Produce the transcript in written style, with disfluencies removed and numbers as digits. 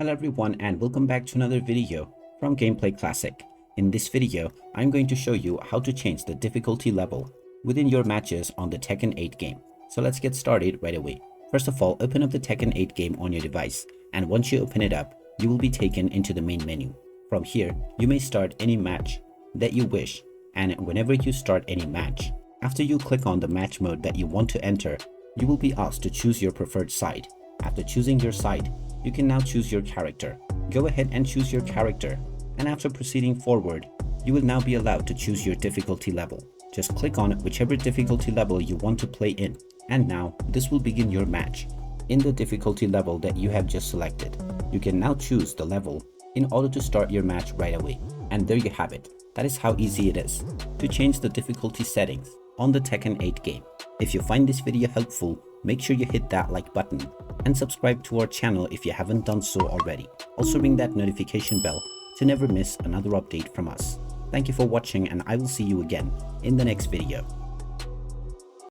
Hello everyone and welcome back to another video from Gameplay Classic. In this video, I'm going to show you how to change the difficulty level within your matches on the Tekken 8 game. So let's get started right away. First of all, open up the Tekken 8 game on your device, and once you open it up, you will be taken into the main menu. From here, you may start any match that you wish, and whenever you start any match, after you click on the match mode that you want to enter, you will be asked to choose your preferred side. After choosing your side, you can now choose your character. Go ahead and choose your character, and after proceeding forward, you will now be allowed to choose your difficulty level. Just click on whichever difficulty level you want to play in, and now this will begin your match. In the difficulty level that you have just selected, you can now choose the level in order to start your match right away. And there you have it. That is how easy it is to change the difficulty settings on the Tekken 8 game. If you find this video helpful, make sure you hit that like button and subscribe to our channel if you haven't done so already. Also ring that notification bell to never miss another update from us. Thank you for watching, and I will see you again in the next video.